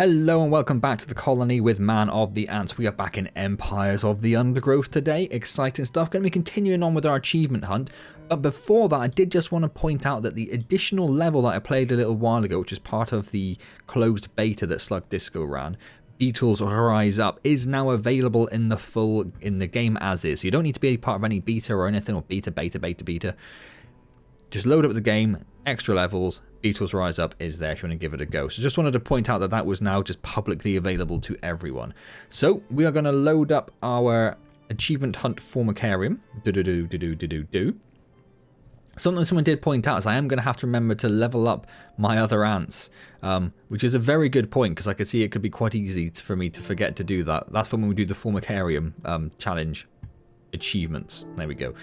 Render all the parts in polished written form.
Hello and welcome back to the colony with Man of the Ants. We are back in Empires of the Undergrowth today. Exciting stuff. Going to be continuing on with our achievement hunt. But before that, I did just want to point out that the additional level that I played a little while ago, which is part of the closed beta that Slug Disco ran, Beetles Rise Up, is now available in the game as is. So you don't need to be a part of any beta or anything, or beta. Just load up the game, extra levels, Beetles Rise Up is there if you want to give it a go. So just wanted to point out that that was now just publicly available to everyone. So we are going to load up our achievement hunt formicarium. Something someone did point out is I am going to have to remember to level up my other ants, which is a very good point because I could see it could be quite easy for me to forget to do that. That's when we do the formicarium challenge achievements. There we go.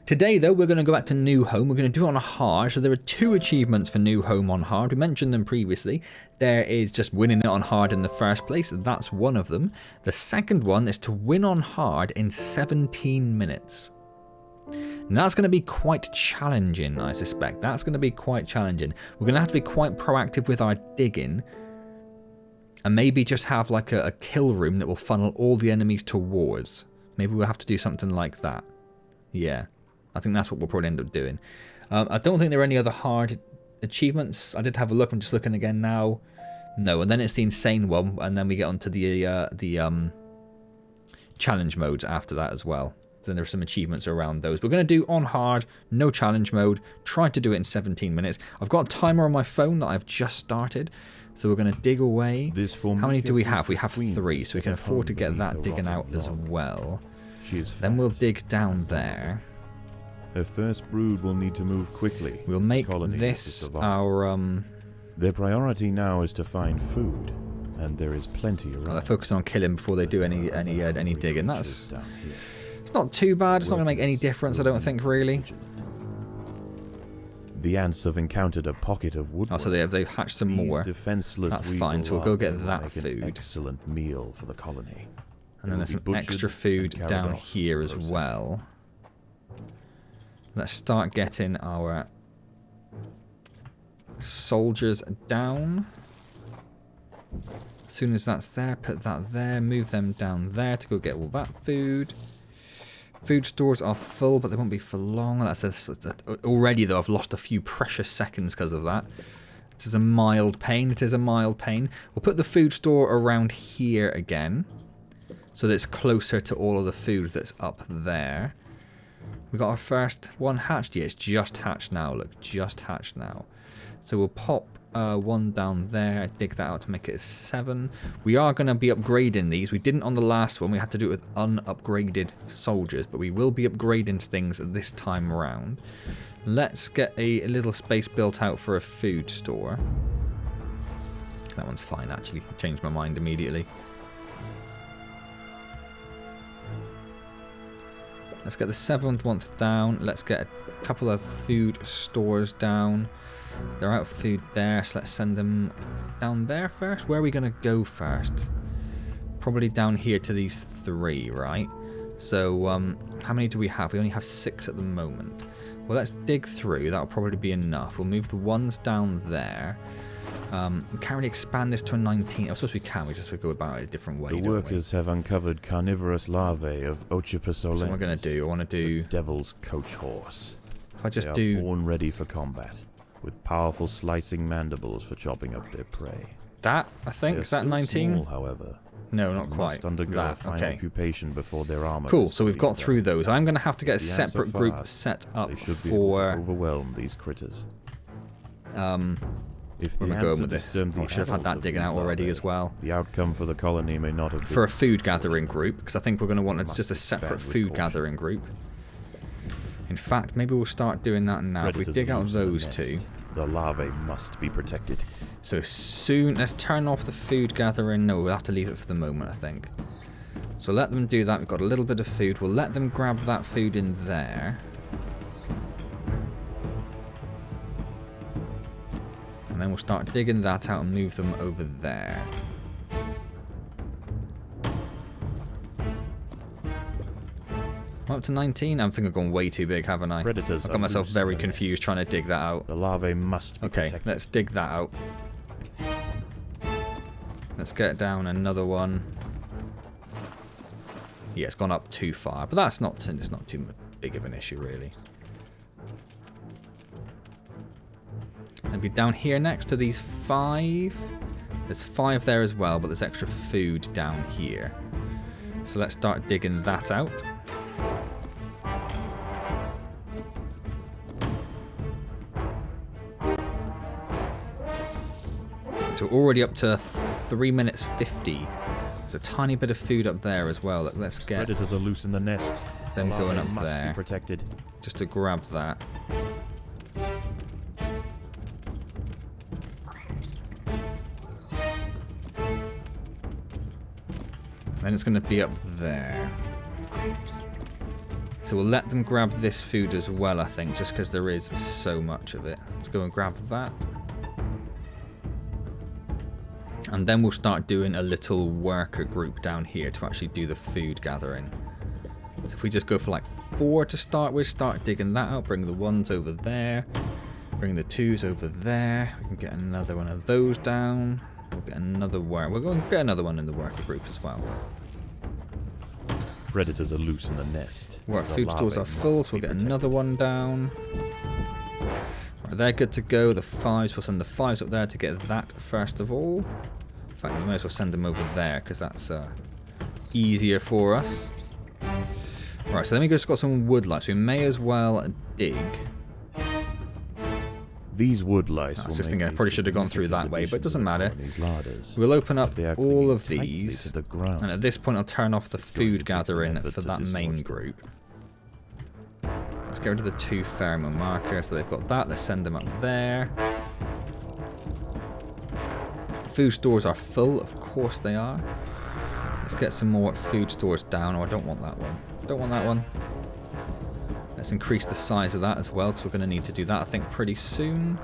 Today, though, we're going to go back to New Home. We're going to do it on a hard. So there are 2 achievements for New Home on hard. We mentioned them previously. There is just winning it on hard in the first place. That's one of them. The second one is to win on hard in 17 minutes. Now, that's going to be quite challenging, I suspect. That's going to be quite challenging. We're going to have to be quite proactive with our digging. And maybe just have like a kill room that will funnel all the enemies towards. Maybe we'll have to do something like that. Yeah. I think that's what we'll probably end up doing. I don't think there are any other hard achievements. I did have a look. I'm just looking again now. No, and then it's the insane one, and then we get onto the challenge modes after that as well. Then there's some achievements around those. We're going to do on hard, no challenge mode. Try to do it in 17 minutes. I've got a timer on my phone that I've just started. So we're going to dig away. How many do we have? We have 3, so we can afford to get that digging out as well. Then we'll dig down there. Their first brood will need to move quickly. We'll make this our Their priority now is to find food, and there is plenty around. They're focusing on killing before they do any digging. It's not too bad. It's not going to make any difference, I don't think, really. The ants have encountered a pocket of wood. Oh, so they've hatched some more. That's fine. So we'll go get that food. Excellent meal for the colony. And then there's some extra food down here as well. Let's start getting our soldiers down. As soon as that's there, put that there, move them down there to go get all that food. Food stores are full, but they won't be for long. Already, though, I've lost a few precious seconds because of that. It is a mild pain. It is a mild pain. We'll put the food store around here again, so that it's closer to all of the food that's up there. We got our first one hatched. Yeah, it's just hatched now. Look, just hatched now. So we'll pop one down there, dig that out to make it a 7. We are going to be upgrading these. We didn't on the last one. We had to do it with unupgraded soldiers, but we will be upgrading things this time around. Let's get a little space built out for a food store. That one's fine, actually. I changed my mind immediately. Let's get the 7th one down. Let's get a couple of food stores down. They're out of food there, so let's send them down there first. Where are we going to go first? Probably down here to these 3, right? So, how many do we have? We only have 6 at the moment. Well, let's dig through. That'll probably be enough. We'll move the ones down there. We can't really expand this to a 19. I suppose we can. We just go about it a different way. The workers have uncovered carnivorous larvae of Oculus. So what am I going to do? I want to do the devil's coach horse. If I just they are born ready for combat, with powerful slicing mandibles for chopping up their prey. That, I think, is that 19? Small, however. No, not quite. Must undergo a fine occupation before their armor. Cool. So we've got through those. I'm going to have to get a separate group set up they should be for able to overwhelm these critters. If where am I going with this? I should have had that digging out already as well. The outcome for the colony may not have been for a food gathering group, because I think we're going to want it's just a separate food gathering group. In fact, maybe we'll start doing that now. If we dig out those 2. The larvae must be protected. So soon, let's turn off the food gathering. No, we'll have to leave it for the moment, I think. So let them do that. We've got a little bit of food. We'll let them grab that food in there. And then we'll start digging that out and move them over there. I'm up to 19. I think I've gone way too big, haven't I? Predators I've got myself very confused trying to dig that out. The larvae must be protected. Let's dig that out. Let's get down another one. Yeah, it's gone up too far, but it's not too big of an issue, really. And be down here next to these 5. There's 5 there as well, but there's extra food down here. So let's start digging that out. So we're already up to 3 minutes 50. There's a tiny bit of food up there as well. Let's get Predators are loose in the nest. them The going larvae up must there. be protected. Just to grab that. Then it's going to be up there. So we'll let them grab this food as well, I think, just because there is so much of it. Let's go and grab that. And then we'll start doing a little worker group down here to actually do the food gathering. So if we just go for like 4 to start with, start digging that out, bring the 1s over there, bring the 2s over there. We can get another one of those down. We'll get another work. We're going to get another one in the worker group as well. Predators are loose in the nest. Work The food stores larvae are full, must so we'll be get protected. another one down. Right, they're good to go. The 5s, we'll send the 5s up there to get that first of all. In fact, we might as well send them over there because that's easier for us. Right, so then we just got some wood lights. We may as well dig. These wood lice I will was just make thinking I a probably should have gone through that way, but it doesn't matter. These larders. We'll open up They are all clinging of tightly these, to the ground. and at this point I'll turn off the It's going to food take some gathering effort for to that main dislodge them. group. Let's get rid of the 2 pheromone markers, so they've got that. Let's send them up there. Food stores are full, of course they are. Let's get some more food stores down. Oh, I don't want that one. Don't want that one. Let's increase the size of that as well, because we're going to need to do that, I think, pretty soon.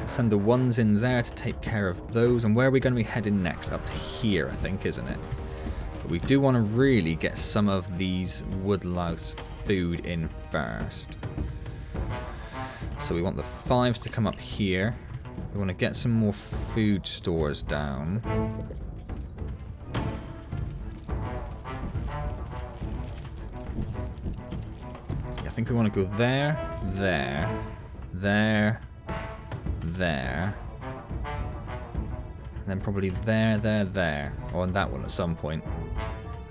Send the 1s in there to take care of those. And where are we going to be heading next? Up to here, I think, isn't it? But we do want to really get some of these woodlouse food in first. So we want the 5s to come up here. We want to get some more food stores down. I think we want to go there, there, there, there, and then probably there, there, there, or on that one at some point.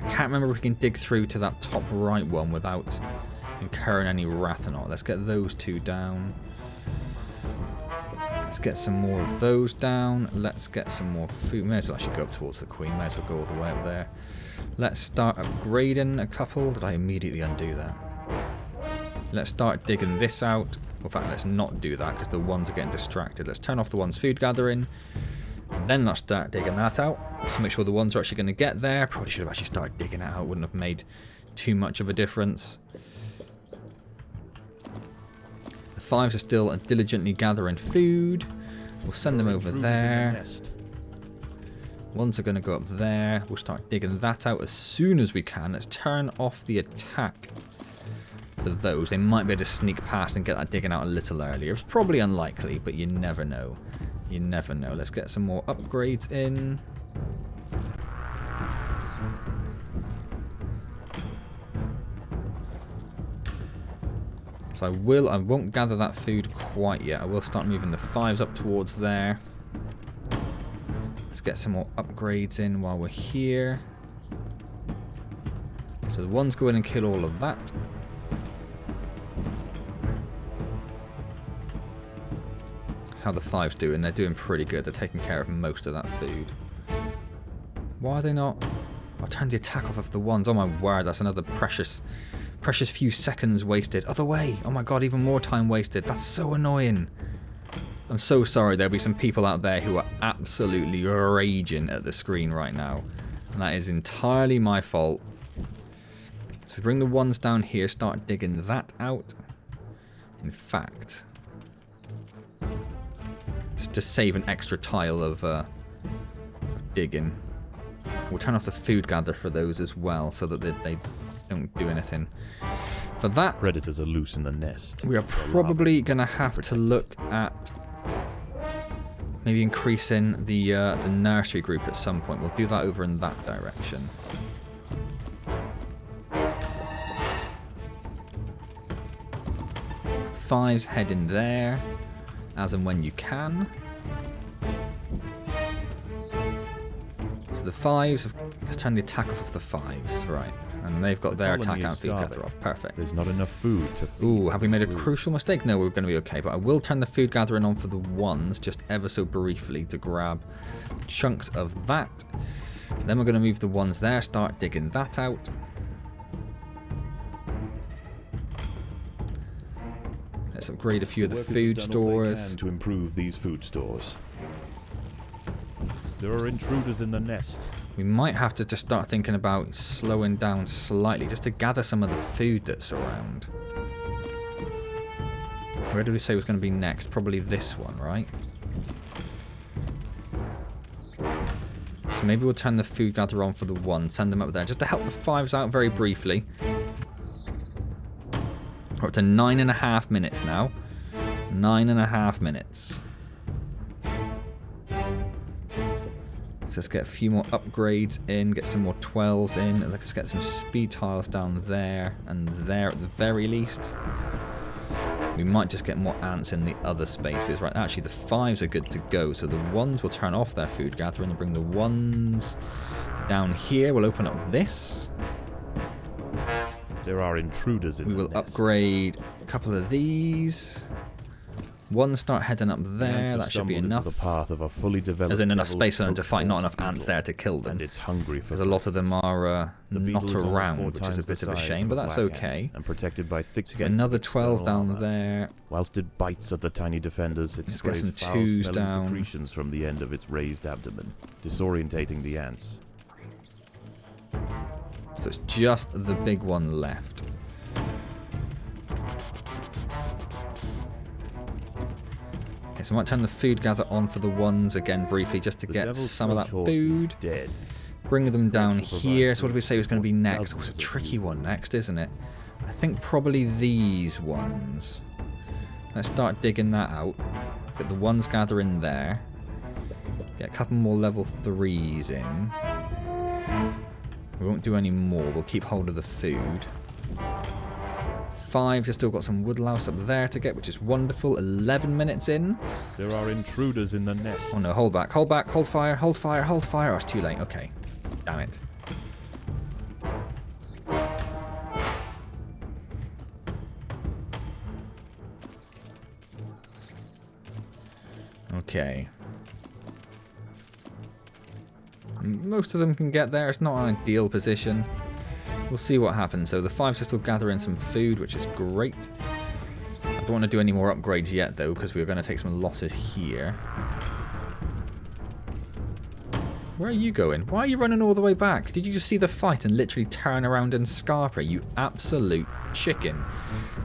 I can't remember if we can dig through to that top right one without incurring any wrath or not. Let's get those 2 down. Let's get some more of those down. Let's get some more food. May as well actually go up towards the queen. May as well go all the way up there. Let's start upgrading a couple. Did I immediately undo that? Let's start digging this out. In fact, let's not do that because the 1s are getting distracted. Let's turn off the 1's food gathering. And then let's start digging that out. Just to make sure the 1s are actually going to get there. Probably should have actually started digging it out. Wouldn't have made too much of a difference. The 5s are still diligently gathering food. We'll send them over there. 1s are going to go up there. We'll start digging that out as soon as we can. Let's turn off the attack for those. They might be able to sneak past and get that digging out a little earlier. It's probably unlikely, but you never know. You never know. Let's get some more upgrades in. So I won't gather that food quite yet. I will start moving the 5s up towards there. Let's get some more upgrades in while we're here. So the 1s go in and kill all of that. That's how the 5s doing. They're doing pretty good. They're taking care of most of that food. Why are they not? I'll turn the attack off of the 1s. Oh my word, that's another precious few seconds wasted. Other way. Oh my god, even more time wasted. That's so annoying. I'm so sorry. There'll be some people out there who are absolutely raging at the screen right now. And that is entirely my fault. So we bring the 1s down here, start digging that out. In fact, just to save an extra tile of digging, we'll turn off the food gather for those as well, so that they don't do anything For that, Predators are loose in the nest. we are probably going to have to look at maybe increasing the nursery group at some point. We'll do that over in that direction. Fives head in there, as and when you can. So the fives have just turned the attack off of the fives, right? And they've got their attack and feed gather off. Perfect. There's not enough food to feed. Ooh, have we made a crucial mistake? No, we're going to be okay. But I will turn the food gathering on for the ones, just ever so briefly, to grab chunks of that. Then we're going to move the ones there, start digging that out. Let's upgrade a few of the food stores. To improve these food stores. There are intruders in the nest. We might have to just start thinking about slowing down slightly just to gather some of the food that's around. Where did we say was going to be next? Probably this one, right? So maybe we'll turn the food gather on for the one, send them up there just to help the fives out very briefly. We're up to 9.5 minutes now. 9.5 minutes. So let's get a few more upgrades in, get some more 12s in. Let's get some speed tiles down there and there at the very least. We might just get more ants in the other spaces. Right, actually the fives are good to go. So the ones will turn off their food gathering and bring the ones down here. We'll open up this. There are intruders in the nest. We will upgrade a couple of these. One start heading up there, that should be enough. The path of a fully developed There's enough space for them to fight, not enough ants there to kill them. And it's hungry for because a lot of them are not around, which is a bit of a shame, but that's okay. And protected by thick so get another 12 down there. Whilst it bites at the tiny defenders, it sprays foul-smelling secretions from the end of its raised abdomen, disorientating the ants. So it's just the big one left. Okay, so I might turn the food gather on for the ones again briefly just to get some of that food. Dead. Bring them down here. So what did we say was going to be next? Oh, it's a tricky one next, isn't it? I think probably these ones. Let's start digging that out. Get the ones gather in there. Get a couple more level 3s in. We won't do any more. We'll keep hold of the food. 5s have still got some woodlouse up there to get, which is wonderful. 11 minutes in. There are intruders in the nest. Oh no, hold back, hold back, hold fire, hold fire, hold fire. Oh, it's too late. Okay. Damn it. Okay. Most of them can get there. It's not an ideal position. We'll see what happens. So the 5s are still gathering some food, which is great. I don't want to do any more upgrades yet, though, because we're going to take some losses here. Where are you going? Why are you running all the way back? Did you just see the fight and literally turn around and scarper? You absolute chicken.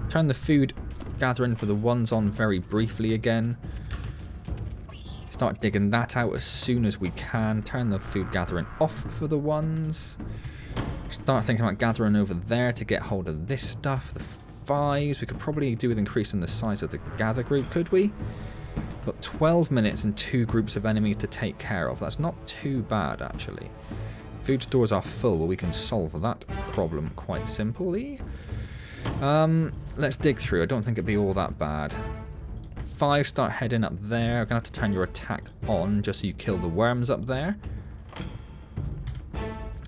Turn the food gathering for the ones on very briefly again. Start digging that out as soon as we can. Turn the food gathering off for the ones. Start thinking about gathering over there to get hold of this stuff. The 5s, we could probably do with increasing the size of the gather group, could we? Got 12 minutes and 2 groups of enemies to take care of. That's not too bad, actually. Food stores are full, but we can solve that problem quite simply. Let's dig through. I don't think it'd be all that bad. 5 start heading up there. I'm going to have to turn your attack on just so you kill the worms up there.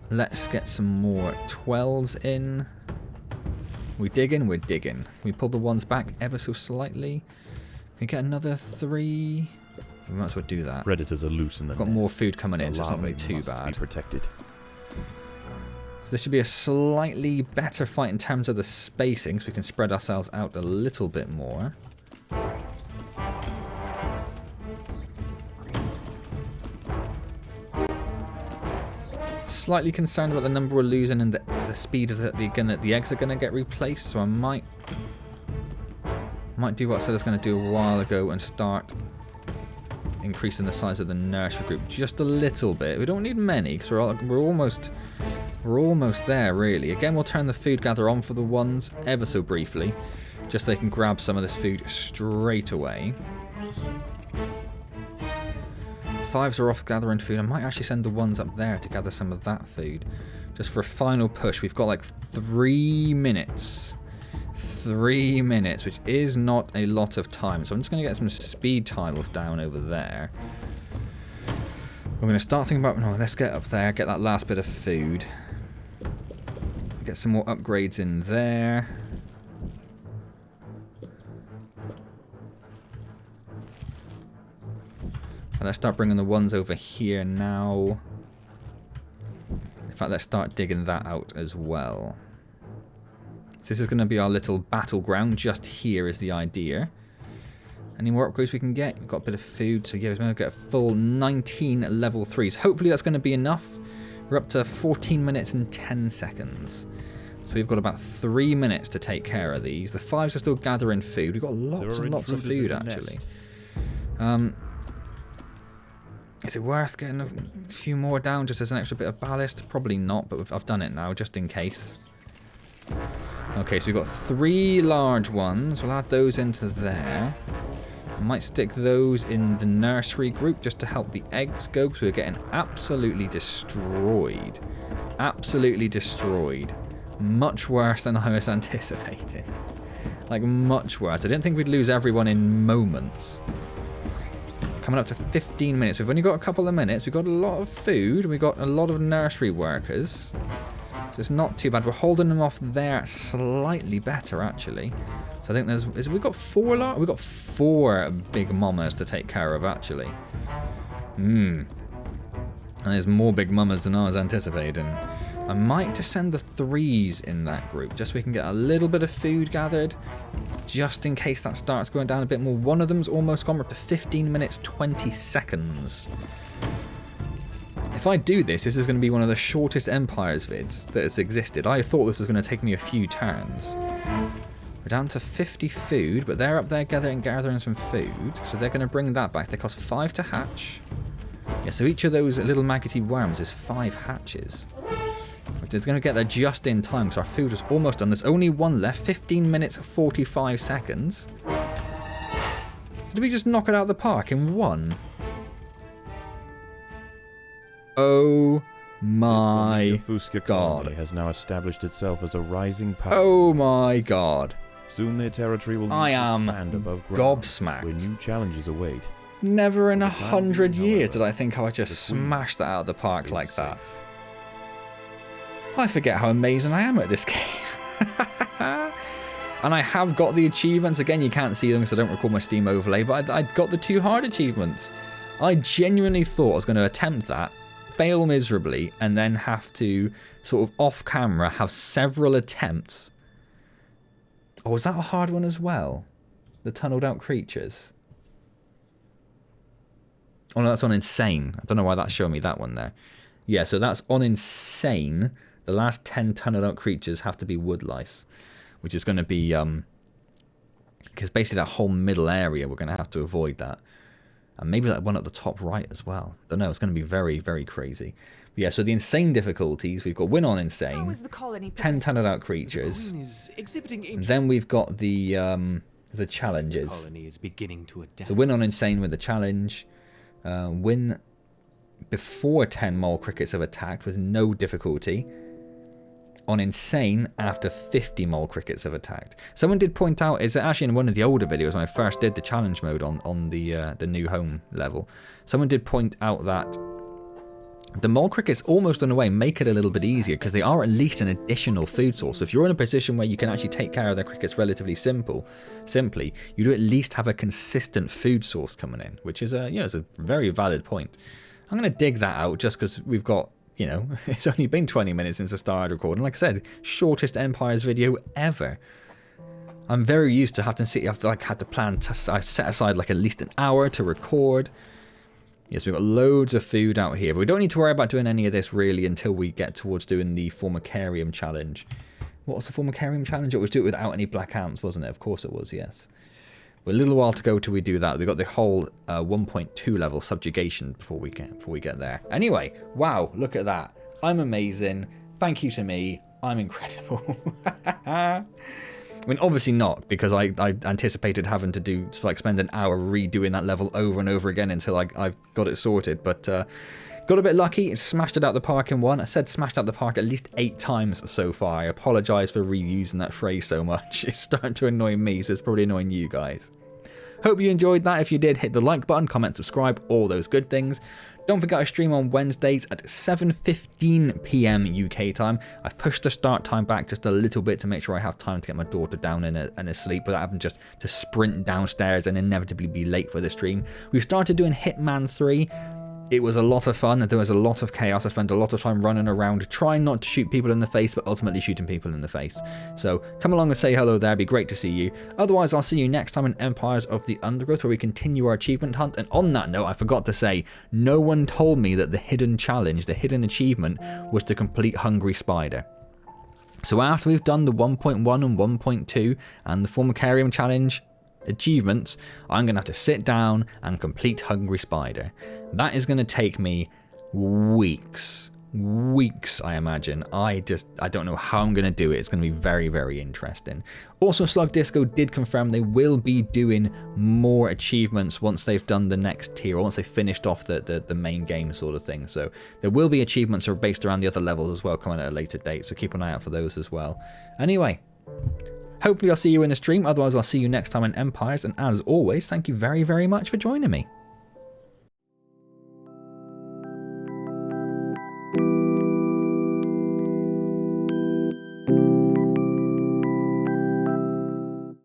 Let's get some more 12s in. We digging? We're digging. We pull the ones back ever so slightly. Can we get another 3? We might as well do that. Predators are loose in the Got nest. more food coming in, so it's not really too bad. Be protected. So this should be a slightly better fight in terms of the spacing, so we can spread ourselves out a little bit more. Slightly concerned about the number we're losing and the speed of the eggs are going to get replaced, so I might do what I said I was going to do a while ago and start increasing the size of the nursery group just a little bit. We don't need many because we're almost there, really. Again, we'll turn the food gather on for the ones ever so briefly, just so they can grab some of this food straight away. 5s are off gathering food. I might actually send the ones up there to gather some of that food. Just for a final push. We've got like 3 minutes. 3 minutes, which is not a lot of time. So I'm just going to get some speed tiles down over there. We're going to start thinking about... No, let's get up there, get that last bit of food. Get some more upgrades in there. And let's start bringing the ones over here now. In fact, let's start digging that out as well. So this is going to be our little battleground. Just here is the idea. Any more upgrades we can get? We've got a bit of food. So yeah, we're going to get a full 19 level 3s. Hopefully that's going to be enough. We're up to 14 minutes and 10 seconds. So we've got about 3 minutes to take care of these. The 5s are still gathering food. We've got lots and lots of food, actually. Is it worth getting a few more down just as an extra bit of ballast? Probably not, but I've done it now just in case. Okay, so we've got 3 large ones. We'll add those into there. I might stick those in the nursery group just to help the eggs go, because we're getting absolutely destroyed. Absolutely destroyed. Much worse than I was anticipating. Like, much worse. I didn't think we'd lose everyone in moments. Coming up to 15 minutes. We've only got a couple of minutes. We've got a lot of food. We've got a lot of nursery workers. So it's not too bad. We're holding them off there slightly better, actually. So I think there's... We've got 4 large... We've got 4 big mamas to take care of, actually. And there's more big mamas than I was anticipating. I might just send the 3s in that group, just so we can get a little bit of food gathered, just in case that starts going down a bit more. One of them's almost gone. We're up to 15 minutes, 20 seconds. If I do this, this is going to be one of the shortest Empires vids that has existed. I thought this was going to take me a few turns. We're down to 50 food, but they're up there gathering some food, so they're going to bring that back. They cost 5 to hatch. Yeah, so each of those little maggoty worms is 5 hatches. It's going to get there just in time because our food is almost done. There's only one left. 15 minutes, 45 seconds. Did we just knock it out of the park in one? Oh my god. Has now established itself as a rising power. Oh my god. Soon their territory will expand above ground, gobsmacked. where new challenges await. Never in 100 years did I think I would just smash that out of the park like that. I forget how amazing I am at this game. And I have got the achievements. Again, you can't see them because I don't record my Steam overlay, but I got the 2 hard achievements. I genuinely thought I was going to attempt that, fail miserably, and then have to sort of off camera have several attempts. Oh, was that a hard one as well? The tunneled out creatures. Oh no, that's on Insane. I don't know why that's showing me that one there. Yeah, so that's on Insane. The last 10 tunneled out creatures have to be wood lice, which is going to be, because basically that whole middle area, we're going to have to avoid that. And maybe that one at the top right as well. Don't know, it's going to be very, very crazy. But yeah, so the Insane difficulties, we've got win on Insane, 10 tunneled out creatures, and then we've got the challenges. So win on Insane with the challenge, win before 10 mole crickets have attacked with no difficulty. On Insane after 50 mole crickets have attacked. Someone did point out, is actually in one of the older videos when I first did the challenge mode on the new home level, someone did point out that the mole crickets almost in a way make it a little bit easier because they are at least an additional food source. So if you're in a position where you can actually take care of their crickets relatively simply, you do at least have a consistent food source coming in, which is it's a very valid point. I'm going to dig that out just because we've got, it's only been 20 minutes since I started recording. Like I said, shortest Empires video ever. I'm very used to having to see, I've had to plan, I set aside like at least an hour to record. Yes, we've got loads of food out here, but we don't need to worry about doing any of this really until we get towards doing the Formicarium challenge. What was the Formicarium challenge? It was do it without any black ants, wasn't it? Of course it was, yes. We're a little while to go till we do that. We've got the whole 1.2 level subjugation before we get there. Anyway, wow, look at that. I'm amazing. Thank you to me. I'm incredible. I mean, obviously not, because I anticipated having to spend an hour redoing that level over and over again until I've got it sorted. But got a bit lucky, smashed it out the park in one. I said smashed out the park at least 8 times so far. I apologise for reusing that phrase so much. It's starting to annoy me, so it's probably annoying you guys. Hope you enjoyed that. If you did, hit the like button, comment, subscribe, all those good things. Don't forget I stream on Wednesdays at 7:15 PM UK time. I've pushed the start time back just a little bit to make sure I have time to get my daughter down and asleep without having just to sprint downstairs and inevitably be late for the stream. We started doing Hitman 3. It was a lot of fun. There was a lot of chaos. I spent a lot of time running around trying not to shoot people in the face, but ultimately shooting people in the face. So come along and say hello there. It'd be great to see you. Otherwise, I'll see you next time in Empires of the Undergrowth, where we continue our achievement hunt. And on that note, I forgot to say, no one told me that the hidden challenge, the hidden achievement, was to complete Hungry Spider. So after we've done the 1.1 and 1.2 and the Formicarium challenge achievements, I'm gonna have to sit down and complete Hungry Spider. That is gonna take me weeks, I imagine. I don't know how I'm gonna do it. It's gonna be very, very interesting. Also, Slug Disco did confirm they will be doing more achievements once they've done the next tier, or once they've finished off the main game sort of thing. So there will be achievements that are based around the other levels as well, coming at a later date, so keep an eye out for those as well. Anyway, hopefully I'll see you in the stream. Otherwise, I'll see you next time in Empires. And as always, thank you very, very much for joining me.